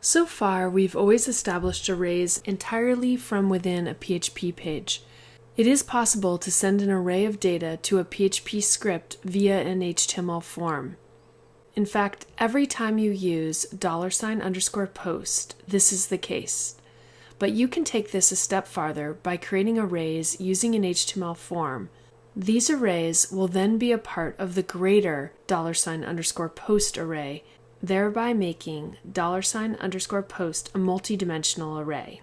So far, we've always established arrays entirely from within a PHP page. It is possible to send an array of data to a PHP script via an HTML form. In fact, every time you use $_post, this is the case. But you can take this a step farther by creating arrays using an HTML form. These arrays will then be a part of the greater $_post array, thereby making $_post a multidimensional array.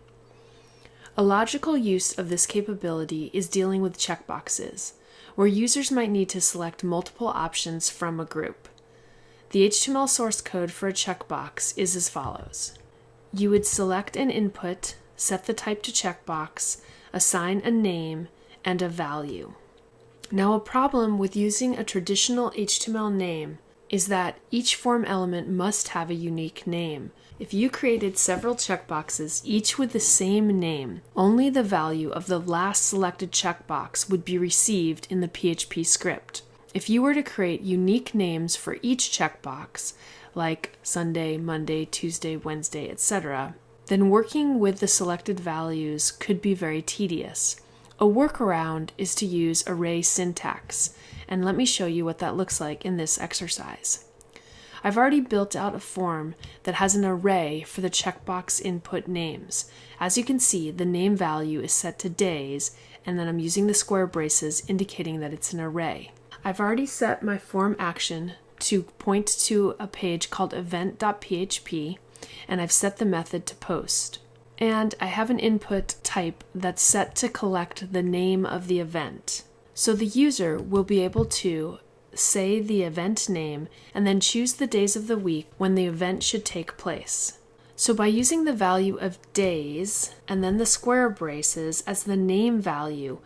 A logical use of this capability is dealing with checkboxes, where users might need to select multiple options from a group. The HTML source code for a checkbox is as follows. You would select an input, set the type to checkbox, assign a name, and a value. Now, a problem with using a traditional HTML name is that each form element must have a unique name. If you created several checkboxes, each with the same name, only the value of the last selected checkbox would be received in the PHP script. If you were to create unique names for each checkbox, like Sunday, Monday, Tuesday, Wednesday, etc., then working with the selected values could be very tedious. A workaround is to use array syntax, and let me show you what that looks like in this exercise. I've already built out a form that has an array for the checkbox input names. As you can see, the name value is set to days, and then I'm using the square braces indicating that it's an array. I've already set my form action to point to a page called event.php, and I've set the method to post. And I have an input type that's set to collect the name of the event. So the user will be able to say the event name and then choose the days of the week when the event should take place. So by using the value of days and then the square braces as the name value,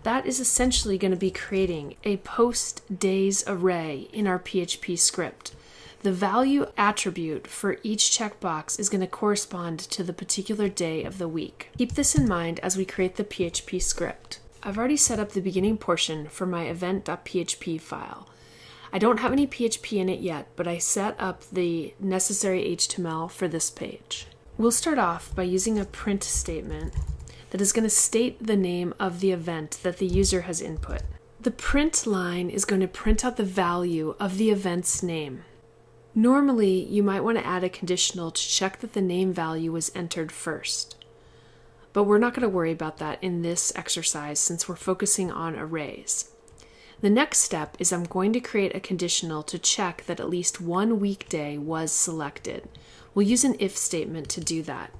that is essentially going to be creating a post days array in our PHP script. The value attribute for each checkbox is going to correspond to the particular day of the week. Keep this in mind as we create the PHP script. I've already set up the beginning portion for my event.php file. I don't have any PHP in it yet, but I set up the necessary HTML for this page. We'll start off by using a print statement that is going to state the name of the event that the user has input. The print line is going to print out the value of the event's name. Normally, you might want to add a conditional to check that the name value was entered first. But we're not going to worry about that in this exercise since we're focusing on arrays. The next step is I'm going to create a conditional to check that at least one weekday was selected. We'll use an if statement to do that.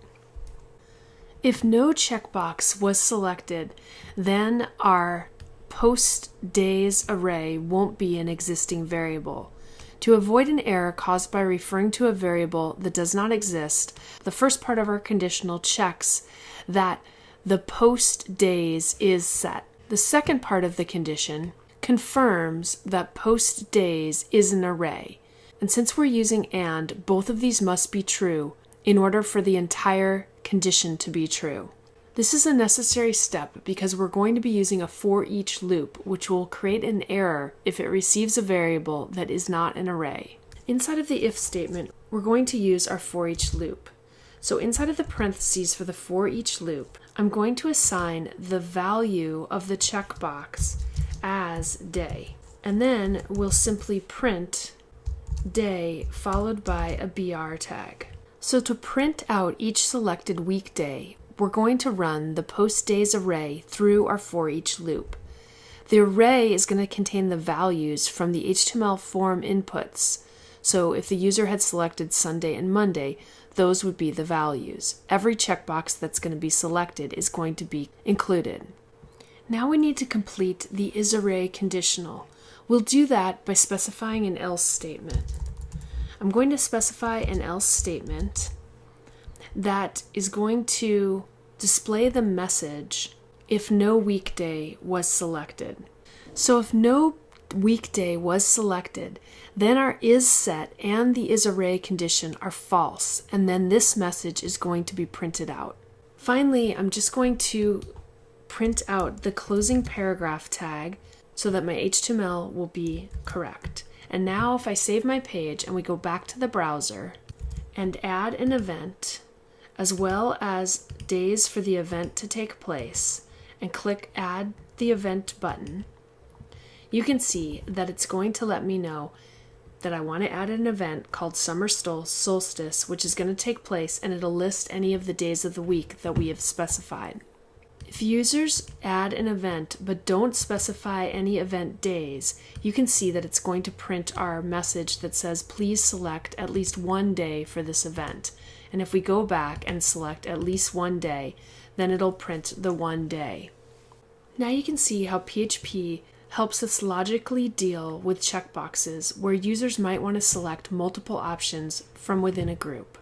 If no checkbox was selected, then our post days array won't be an existing variable. To avoid an error caused by referring to a variable that does not exist, the first part of our conditional checks that the post days is set. The second part of the condition confirms that post days is an array. And since we're using and, both of these must be true in order for the entire condition to be true. This is a necessary step because we're going to be using a for each loop, which will create an error if it receives a variable that is not an array. Inside of the if statement, we're going to use our for each loop. So inside of the parentheses for the for each loop, I'm going to assign the value of the checkbox as day. And then we'll simply print day followed by a BR tag. So to print out each selected weekday, we're going to run the post days array through our for each loop. The array is going to contain the values from the HTML form inputs. So if the user had selected Sunday and Monday, those would be the values. Every checkbox that's going to be selected is going to be included. Now we need to complete the isArray conditional. We'll do that by specifying an else statement. I'm going to specify an else statement that is going to display the message if no weekday was selected. So if no weekday was selected, then our isSet and the isArray condition are false, and then this message is going to be printed out. Finally, I'm just going to print out the closing paragraph tag so that my HTML will be correct. And now if I save my page and we go back to the browser and add an event, as well as days for the event to take place, and click Add the Event button, you can see that it's going to let me know that I want to add an event called Summer Solstice, which is going to take place, and it'll list any of the days of the week that we have specified. If users add an event but don't specify any event days, you can see that it's going to print our message that says, please select at least one day for this event. And if we go back and select at least one day, then it'll print the one day. Now you can see how PHP helps us logically deal with checkboxes where users might want to select multiple options from within a group.